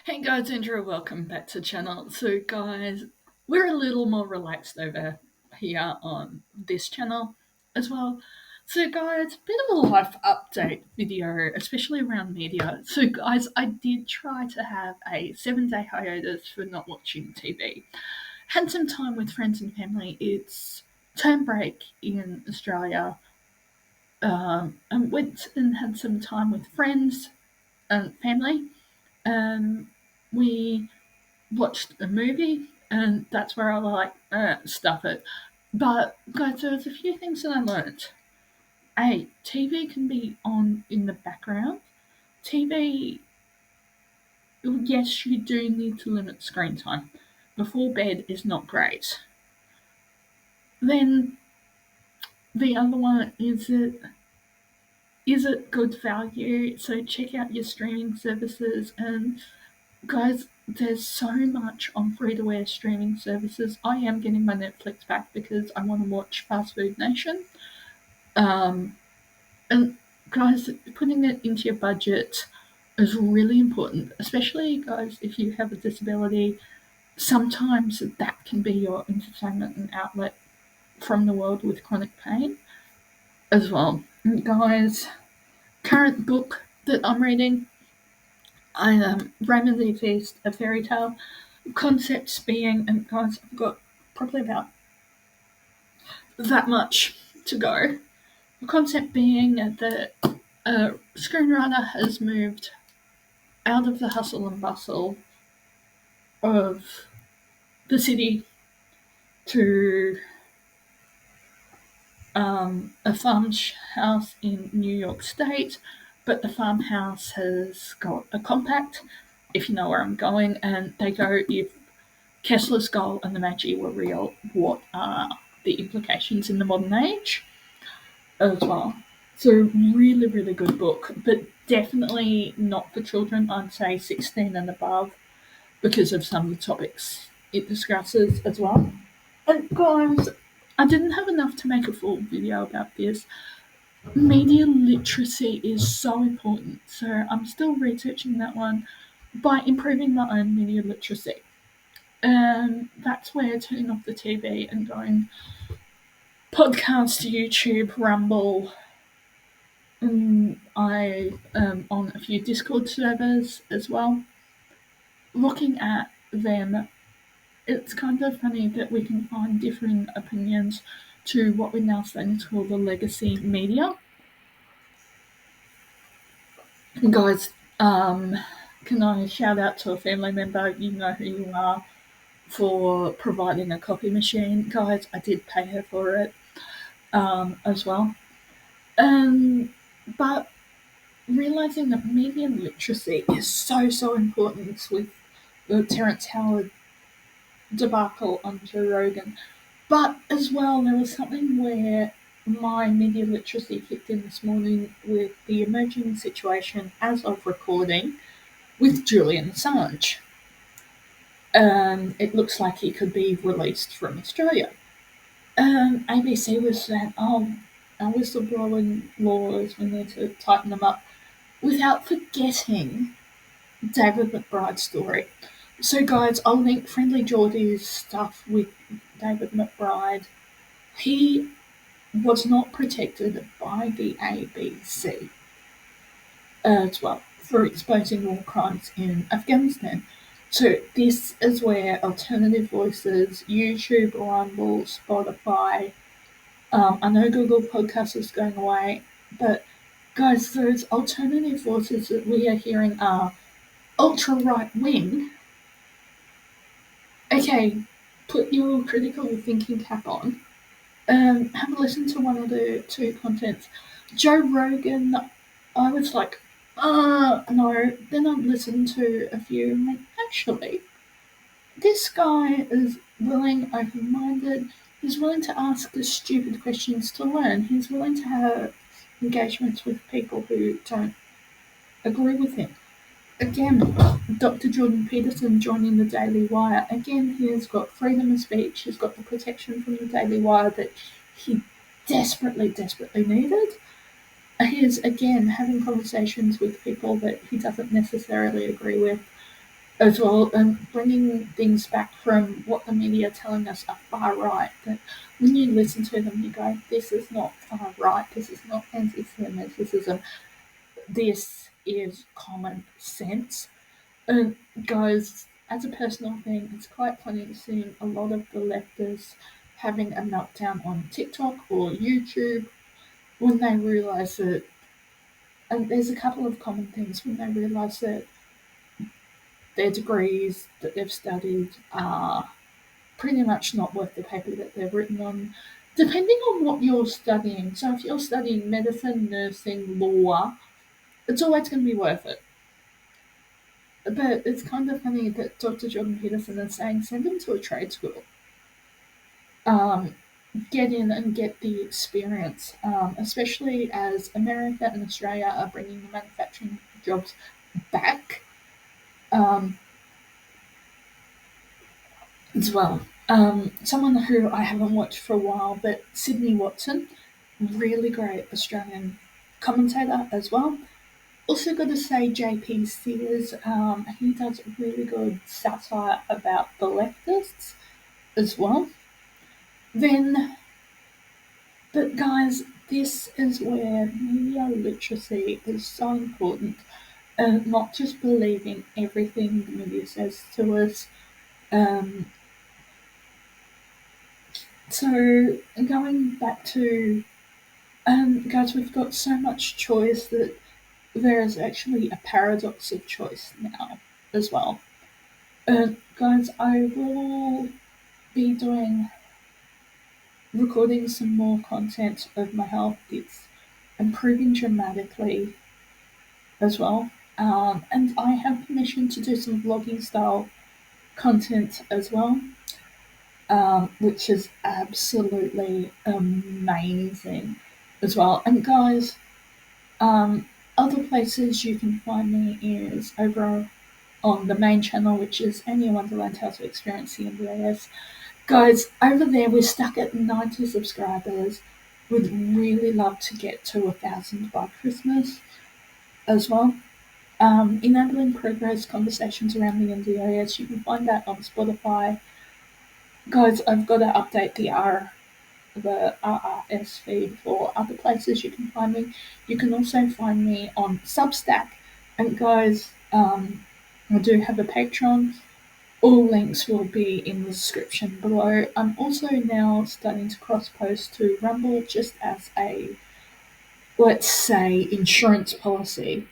Hey guys, Andrew, welcome back to the channel. So guys, we're a little more relaxed over here on this channel as well. So guys, bit of a life update video, especially around media. So guys, I did try to have a 7-day hiatus for not watching TV. Had some time with friends and family. It's term break in Australia. And went and had some time with friends and family. We watched a movie, and that's where I like stuff it. But guys, there was a few things that I learned. TV can be on in the background. TV, yes, you do need to limit screen time. Before bed is not great. Then the other one is it good value? So check out your streaming services. And guys, there's so much on free to air streaming services. I am getting my Netflix back because I want to watch Fast Food Nation. Um, and guys, putting it into your budget is really important, especially guys if you have a disability. Sometimes that can be your entertainment and outlet from the world with chronic pain as well. And guys, current book that I'm reading, I am Raymond the Feast, A Fairy Tale. Concepts being, and guys, I've got probably about that much to go. The concept being that a screenwriter has moved out of the hustle and bustle of the city to a farmhouse in New York State, but the farmhouse has got a compact, if you know where I'm going, and they go, if Kessler's Skull and the Magi were real, what are the implications in the modern age as well? So really, really good book, but definitely not for children. I'd say 16 and above because of some of the topics it discusses as well. And guys, I didn't have enough to make a full video about this. Media literacy is so important, so I'm still researching that one by improving my own media literacy. And that's where turning off the TV and going podcast, YouTube, Rumble. And I am on a few Discord servers as well. Looking at them, it's kind of funny that we can find different opinions to what we're now starting to call the legacy media. And guys, can I shout out to a family member? You know who you are, for providing a copy machine. Guys, I did pay her for it as well. But realizing that media literacy is so important with the Terrence Howard debacle on Joe Rogan. But as well, there was something where my media literacy kicked in this morning with the emerging situation as of recording with Julian Assange. It looks like he could be released from Australia. ABC was saying, oh, our whistleblowing laws, we need to tighten them up, without forgetting David McBride's story. So, guys, I'll link Friendly Geordie's stuff with David McBride. He was not protected by the ABC as well for exposing war crimes in Afghanistan. So this is where alternative voices, YouTube, Rumble, Spotify, I know Google Podcasts is going away, but guys, those alternative voices that we are hearing are ultra right wing. Okay, put your critical thinking cap on. Have a listen to one of the two contents. Joe Rogan, I was like, no. Then I listened to a few and went, actually, this guy is willing, open minded. He's willing to ask the stupid questions to learn. He's willing to have engagements with people who don't agree with him. Again, Dr. Jordan Peterson joining the Daily Wire. Again, he has got freedom of speech. He's got the protection from the Daily Wire that he desperately needed. He is, again, having conversations with people that he doesn't necessarily agree with. as well, and bringing things back from what the media are telling us are far right. That when you listen to them, you go, "This is not far right. This is not anti-Semitism. This is common sense." And guys, as a personal thing, it's quite funny seeing a lot of the leftists having a meltdown on TikTok or YouTube when they realise that, and there's a couple of common things when they realise that their degrees that they've studied are pretty much not worth the paper that they're written on, depending on what you're studying. So if you're studying medicine, nursing, law, it's always going to be worth it. But it's kind of funny that Dr. Jordan Peterson is saying send them to a trade school. Um, get in and get the experience, especially as America and Australia are bringing the manufacturing jobs back um, as well. Someone who I haven't watched for a while, but Sydney Watson, really great Australian commentator as well. Also, got to say, JP Sears, he does really good satire about the leftists as well. Then, but guys, this is where media literacy is so important, and not just believing everything the media says to us. Um, so, going back to, guys, we've got so much choice that there is actually a paradox of choice now as well. Guys, I will be doing recording some more content of my health. It's improving dramatically as well. And I have permission to do some vlogging style content as well, which is absolutely amazing as well. And guys, other places you can find me is over on the main channel, which is Anya Wonderland How to Experience the NDIS. Guys, over there we're stuck at 90 subscribers. Would really love to get to 1,000 by Christmas as well. Enabling Progress Conversations around the NDIS. You can find that on Spotify. Guys, I've got to update the RRS feed for other places you can find me. You can also find me on Substack. And guys, I do have a Patreon. All links will be in the description below. I'm also now starting to cross post to Rumble just as a, let's say, insurance policy.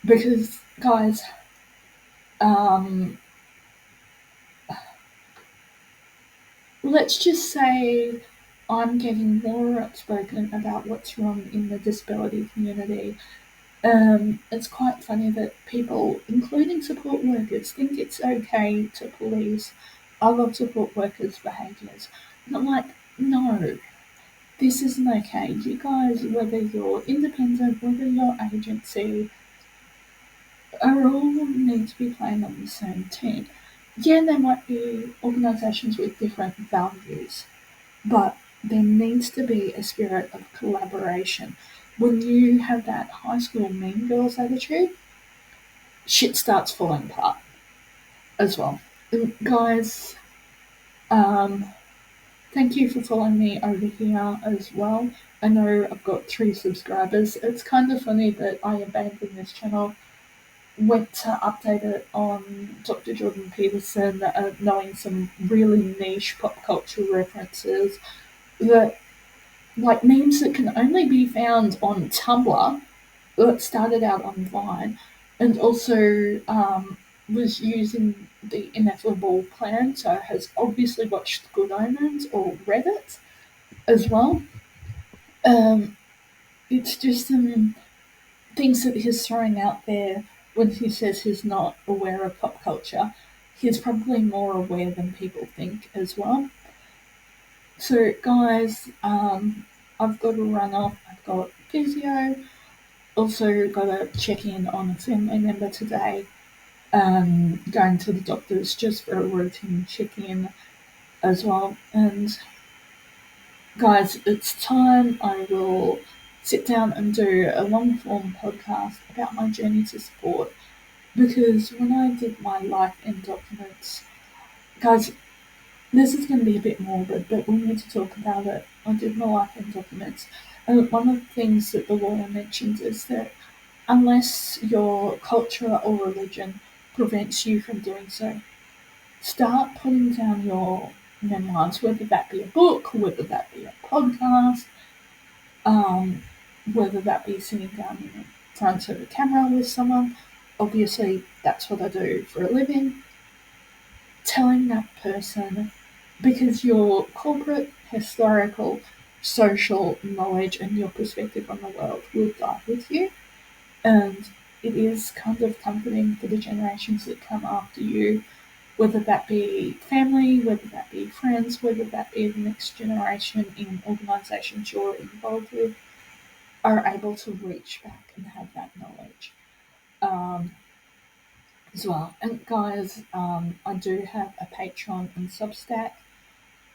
Because, guys, um, let's just say I'm getting more outspoken about what's wrong in the disability community. It's quite funny that people, including support workers, think it's okay to police other support workers' behaviours. And I'm like, no, this isn't okay. You guys, whether you're independent, whether you're agency, are all need to be playing on the same team. Yeah, there might be organisations with different values, but there needs to be a spirit of collaboration. When you have that high school mean girls attitude, shit starts falling apart as well. And guys, um, thank you for following me over here as well. I know I've got 3 subscribers. It's kind of funny that I abandoned this channel, went to update it on Dr. Jordan Peterson, knowing some really niche pop culture references that, like memes that can only be found on Tumblr, that started out on Vine, and also was using the Ineffable Plan, so has obviously watched Good Omens or Reddit as well. Um, it's just some things that he's throwing out there when he says he's not aware of pop culture. He's probably more aware than people think as well. So, guys, I've got to run off. I've got physio. Also, got to check in on a family member today. Going to the doctors just for a routine check in as well. And, guys, it's time. I will sit down and do a long form podcast about my journey to support because when I did my life end documents, guys, this is going to be a bit morbid, but we need to talk about it. I did my life end documents, and one of the things that the lawyer mentions is that unless your culture or religion prevents you from doing so, start putting down your memoirs, whether that be a book, whether that be a podcast, um, whether that be sitting down in front of a camera with someone. Obviously, that's what I do for a living. Telling that person, because your corporate, historical, social knowledge and your perspective on the world will die with you. And it is kind of comforting for the generations that come after you, whether that be family, whether that be friends, whether that be the next generation in organisations you're involved with, are able to reach back and have that knowledge um, as well. And guys, I do have a Patreon and Substack,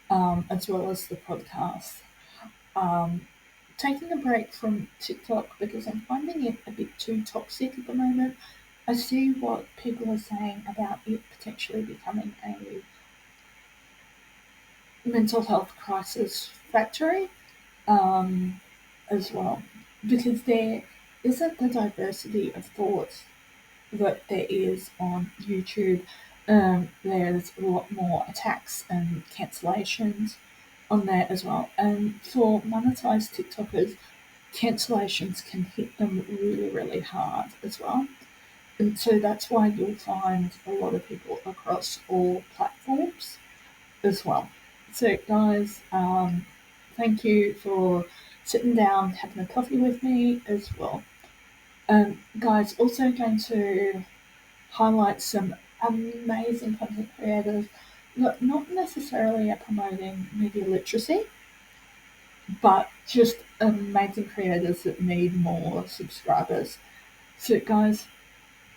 as well as the podcast. Um, Taking a break from TikTok because I'm finding it a bit too toxic at the moment. I see what people are saying about it potentially becoming a mental health crisis factory, um, as well, because there isn't the diversity of thoughts that there is on YouTube. There's a lot more attacks and cancellations on there as well. And for monetized TikTokers, cancellations can hit them really, really hard as well. And so that's why you'll find a lot of people across all platforms as well. So, guys, thank you for sitting down, having a coffee with me as well. Guys, also going to highlight some amazing content creators that not necessarily are promoting media literacy, but just amazing creators that need more subscribers. So, guys,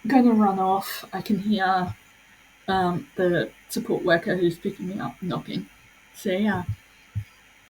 I'm gonna run off. I can hear the support worker who's picking me up knocking. See ya.